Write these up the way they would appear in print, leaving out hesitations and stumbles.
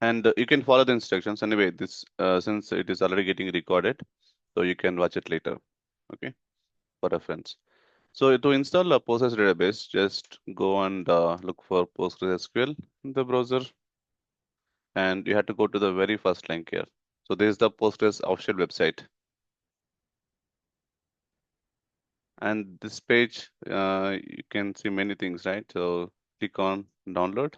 And you can follow the instructions anyway. This since it is already getting recorded, so you can watch it later. Okay, for reference. So to install a Postgres database, just go and look for PostgreSQL in the browser, and you have to go to the very first link here. So this is the Postgres official website, and this page you can see many things, right? So click on download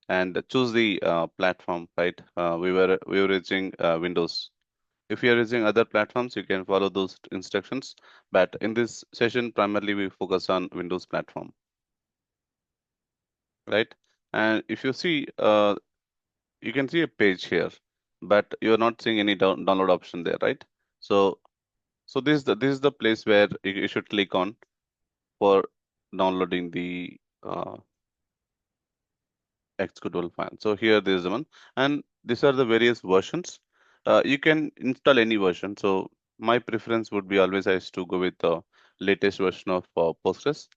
and choose the platform, right? We were using Windows. If you are using other platforms, you can follow those instructions. But in this session, primarily we focus on Windows platform, right? And if you see, you can see a page here, but you're not seeing any download option there, right? So, so this is the place where you should click on for downloading the executable file. So here there is one, and these are the various versions. You can install any version. So my preference would be always I used to go with the latest version of Postgres.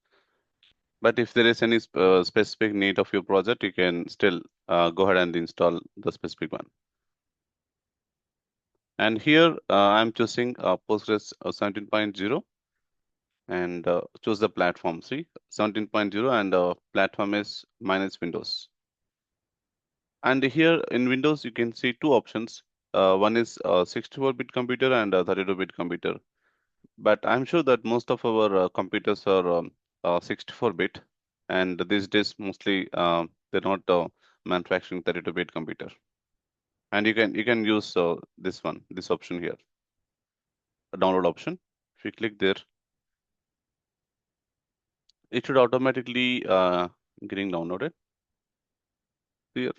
But if there is any specific need of your project, you can still go ahead and install the specific one. And here I'm choosing Postgres 17.0 and choose the platform. See 17.0 and platform is minus Windows. And here in Windows, you can see two options. One is 64-bit computer and 32-bit computer. But I'm sure that most of our computers are 64-bit, and these days mostly they're not manufacturing 32-bit computer. And you can use this option here, the download option. If you click there, it should automatically getting downloaded here.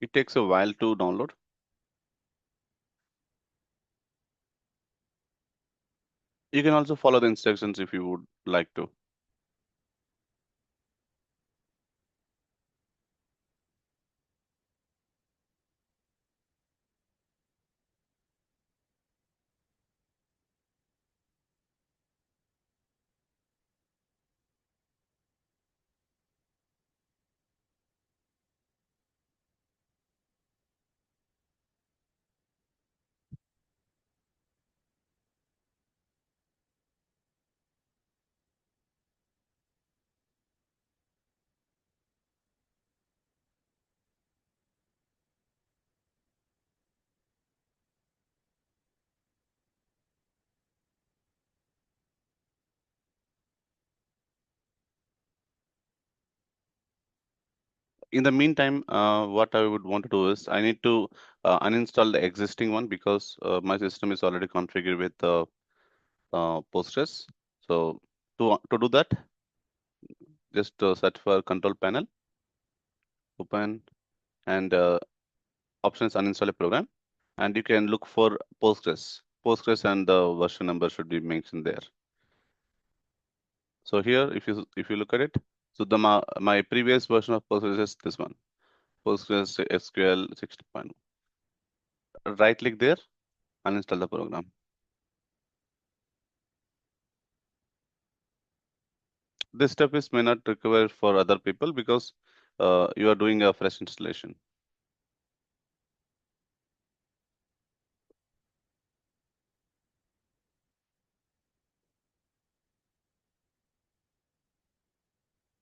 It takes a while to download. You can also follow the instructions if you would like to. In the meantime, what I would want to do is I need to uninstall the existing one because my system is already configured with Postgres. So to do that, just search for Control Panel, open, and options uninstall a program, and you can look for Postgres. Postgres and the version number should be mentioned there. So here, if you look at it, so my previous version of Postgres is this one, Postgres SQL 60.1. Right click there, uninstall the program. This step is may not require for other people because you are doing a fresh installation.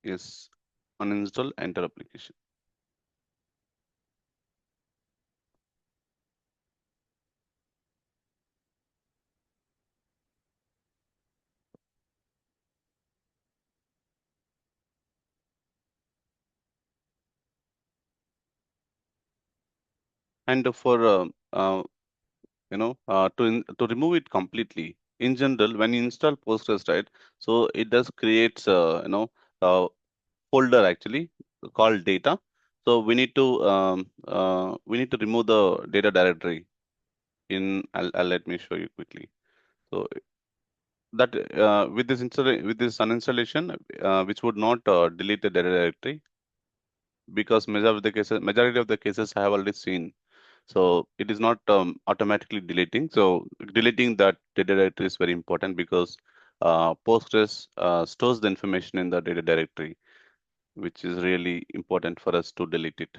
Yes, uninstall, enter application. And for to remove it completely, in general, when you install Postgres, right? So it does creates a folder actually called data. So we need to remove the data directory in. I'll let me show you quickly. So that with this uninstallation, which would not delete the data directory because majority of the cases I have already seen. So it is not automatically deleting. So deleting that data directory is very important because Postgres stores the information in the data directory. which is really important for us to delete it.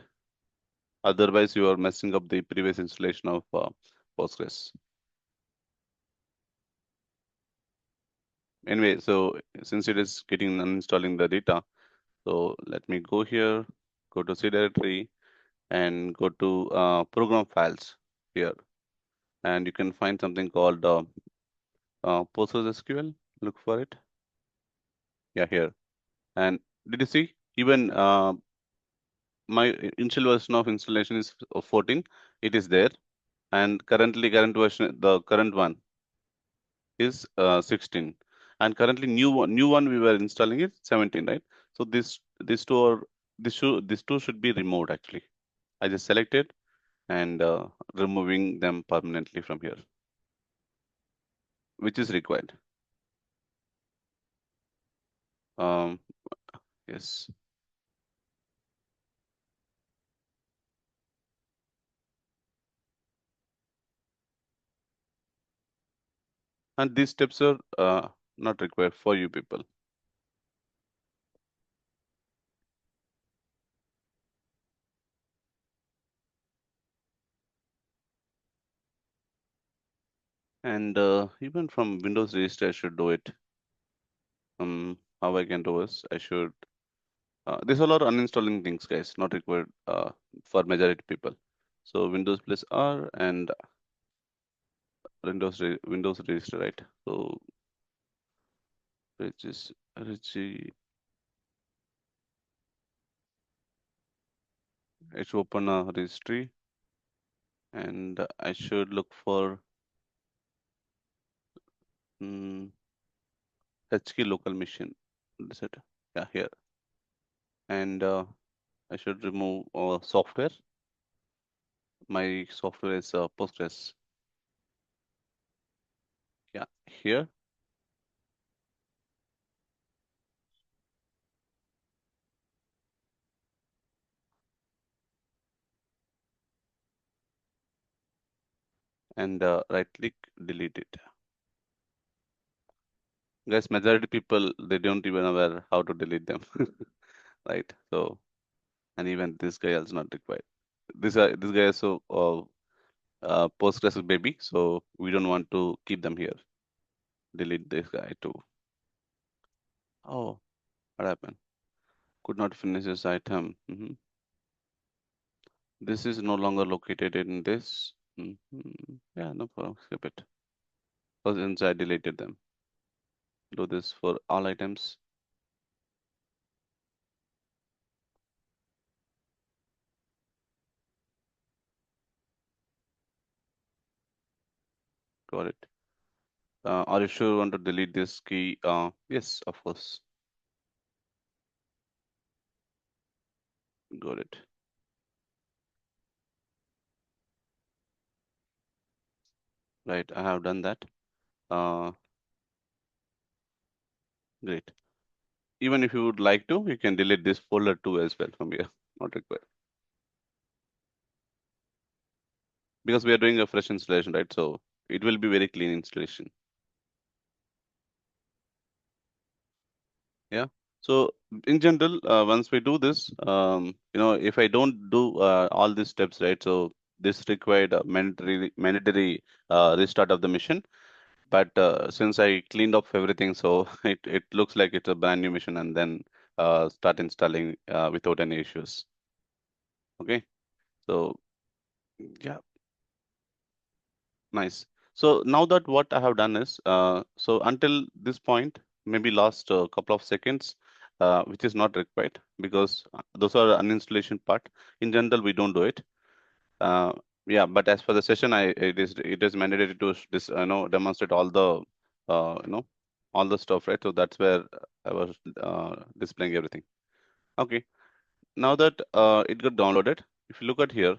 Otherwise, you are messing up the previous installation of Postgres. Anyway, so since it is getting uninstalling the data, so let me go here, go to C directory, and go to program files here, and you can find something called PostgreSQL. Look for it. Yeah, here. And did you see? Even my initial version of installation is 14. It is there, and current version, the current one is 16, and currently new one we were installing is 17, right? So these two are these two should be removed actually. I just selected and removing them permanently from here, which is required. Um, yes, and these steps are not required for you people. And even from Windows registry, I should do it. How I can do is I should. These all are uninstalling things, guys, not required for majority people. So Windows plus R and Windows register, right? So which is Richie. I should open a registry, and I should look for HK local machine. Is it? Yeah, here. And I should remove software. My software is Postgres. Yeah, here. And right click, delete it. Guys, majority people, they don't even aware how to delete them, right? So, and even this guy is not required. This guy is so Postgres baby, so we don't want to keep them here. Delete this guy too. Oh, what happened? Could not finish this item. This is no longer located in this. Yeah, no problem. Skip it. Because since I deleted them. Do this for all items. Got it. Are you sure you want to delete this key? Yes, of course. Got it. Right, I have done that. Uh, Great. Even if you would like to, you can delete this folder too as well from here. Not required. Because we are doing a fresh installation, right? So it will be very clean installation. Yeah. So in general, once we do this, if I don't do all these steps, right? So this required a mandatory restart of the mission. But since I cleaned up everything, so it looks like it's a brand new mission, and then start installing without any issues. Okay. So yeah, nice. So now that what I have done is, so until this point, maybe last couple of seconds, which is not required because those are uninstallation part. In general, we don't do it. Uh, yeah, but as for the session, it is mandatory to demonstrate all the all the stuff, right? So that's where I was displaying everything. Okay. Now that it got downloaded, if you look at here,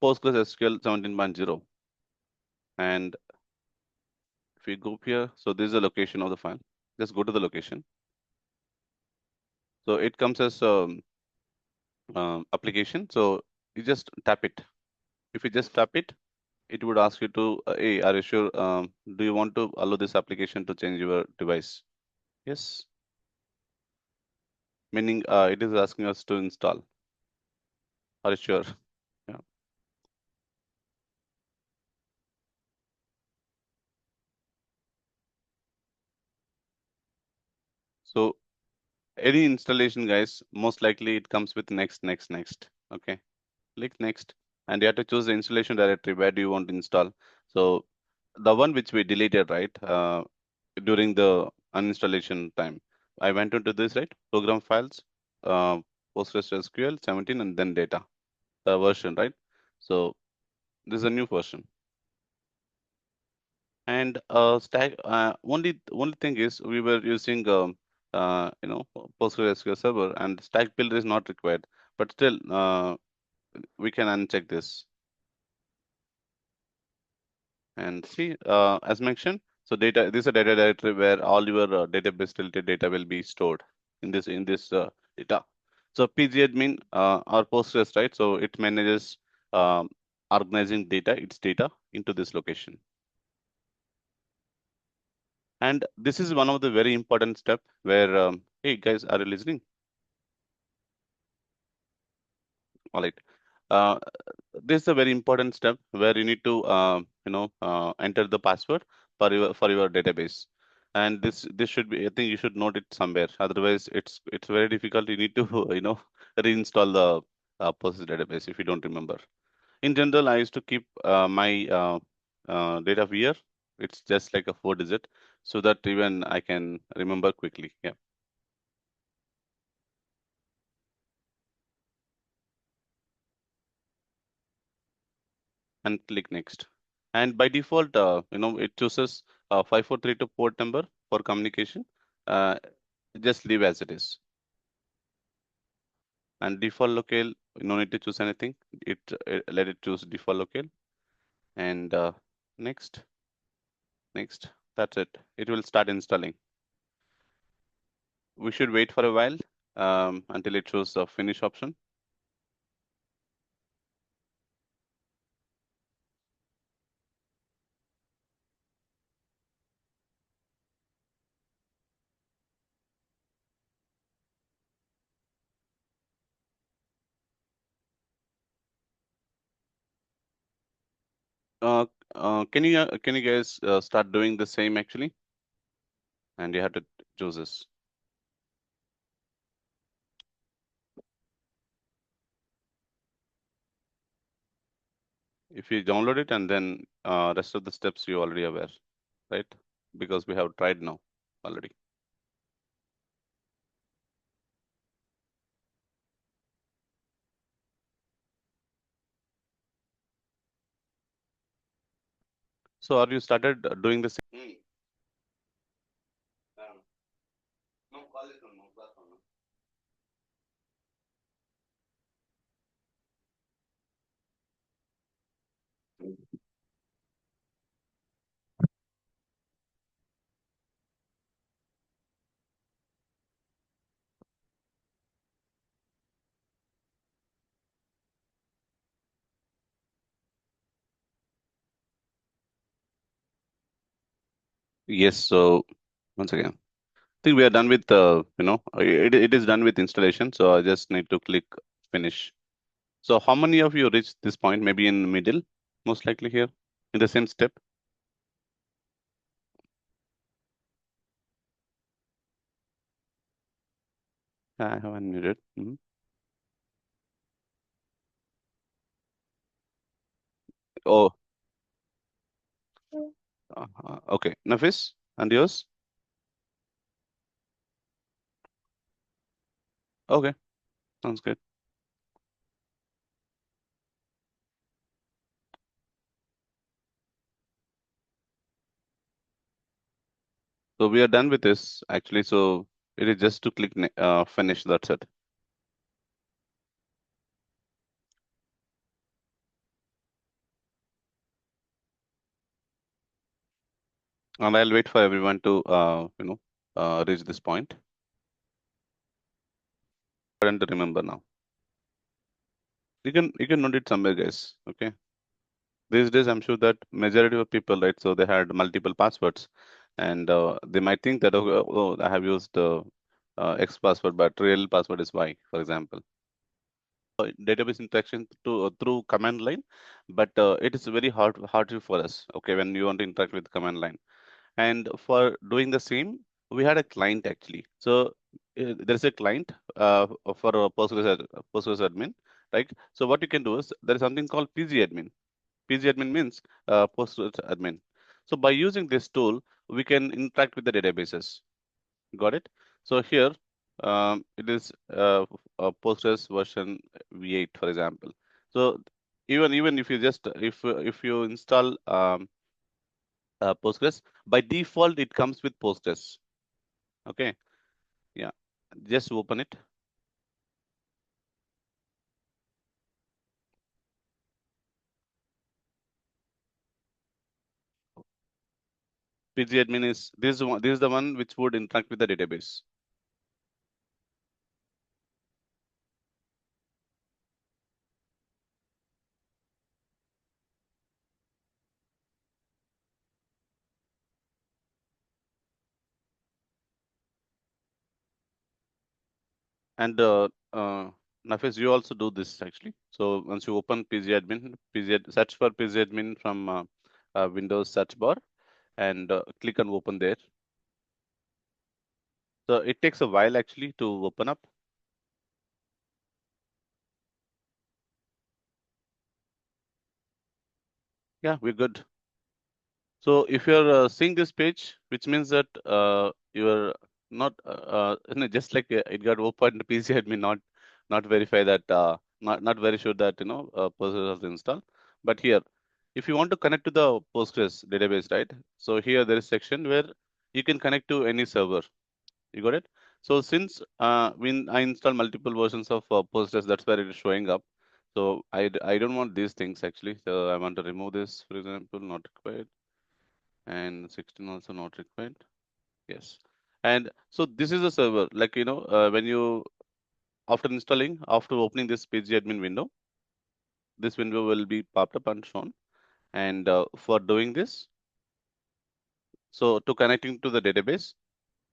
PostgreSQL 17.0, and if we go up here, so this is the location of the file. Just go to the location. So it comes as application. So you just tap it. If you just tap it, it would ask you to, hey, are you sure? Do you want to allow this application to change your device? Yes. meaning it is asking us to install. Are you sure? Yeah. So any installation, guys, most likely it comes with next, next, next. Okay, click next, and you have to choose the installation directory. Where do you want to install? So the one which we deleted, right, during the uninstallation time. I went into this, right, program files, uh, PostgreSQL 17, and then data, the version, right? So this is a new version. And stack only thing is we were using PostgreSQL server, and stack builder is not required. But still, we can uncheck this and see, as mentioned. So data, this is a data directory where all your database related data will be stored in this data. So pgadmin or Postgres, right? So it manages um, organizing data, its data into this location. And this is one of the very important step where, hey guys, are you listening? All right. Uh, this is a very important step where you need to, enter the password for your database. And this should be, I think you should note it somewhere. Otherwise, it's very difficult. You need to, reinstall the Postgres database if you don't remember. In general, I used to keep my data here. It's just like a 4 digit, so that even I can remember quickly. Yeah. And click next. And by default, it chooses 5432 port number for communication. Uh, just leave as it is. And default locale, no need to choose anything. Let it choose default locale. And next, next. That's it. It will start installing. We should wait for a while until it shows the finish option. Uh, can you guys start doing the same actually? And you have to choose this. If you download it and then rest of the steps you already aware, right? Because we have tried now already. So are you started doing the same? No, call it on no class on. Yes. So once again, I think we are done with it is done with installation. So I just need to click finish. So how many of you reached this point? Maybe in the middle, most likely here in the same step. I have unmuted. Oh, okay. Nafis, and yours? Okay, sounds good. So we are done with this actually. So it is just to click finish. That's it. And I'll wait for everyone to reach this point. And to remember now. You can note it somewhere, guys. Okay. These days, I'm sure that majority of people, right? So they had multiple passwords, and they might think that, oh, I have used X password, but real password is Y, for example. Database interaction through command line, but it is very hard for us. Okay, when you want to interact with command line, and for doing the same, we had a client actually. So there's a client for Postgres admin, right? So what you can do is there is something called PG admin. PG admin means Postgres admin. So by using this tool, we can interact with the databases. Got it? So here it is Postgres version V8, for example. So even if you just if you install Postgres, by default it comes with Postgres. Okay, yeah, just open it. PG admin is this one. This is the one which would interact with the database. And Nafis, you also do this actually. So once you open search for PG admin from Windows search bar and click on open there. So it takes a while actually to open up. Yeah, we're good. So if you're seeing this page, which means that you're not just like it got opened PC admin, not verify that not very sure that Postgres has installed. But here, if you want to connect to the Postgres database, right? So here there is section where you can connect to any server. You got it? So since when I install multiple versions of Postgres, that's where it is showing up. So I don't want these things actually. So I want to remove this, for example, not required, and 16 also not required. Yes. And so this is a server, like when you after installing, after opening this page admin window, this window will be popped up and shown. And for doing this, so to connecting to the database,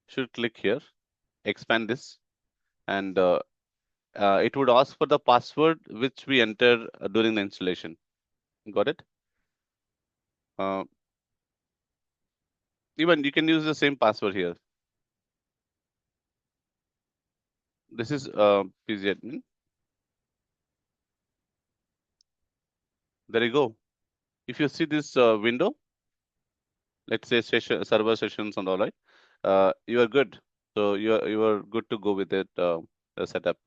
should click here, expand this, and it would ask for the password which we enter during the installation. Got it? Uh, Even you can use the same password here. This is pgadmin. There you go. If you see this window, let's say server sessions and all right, you are good. So you are good to go with it setup.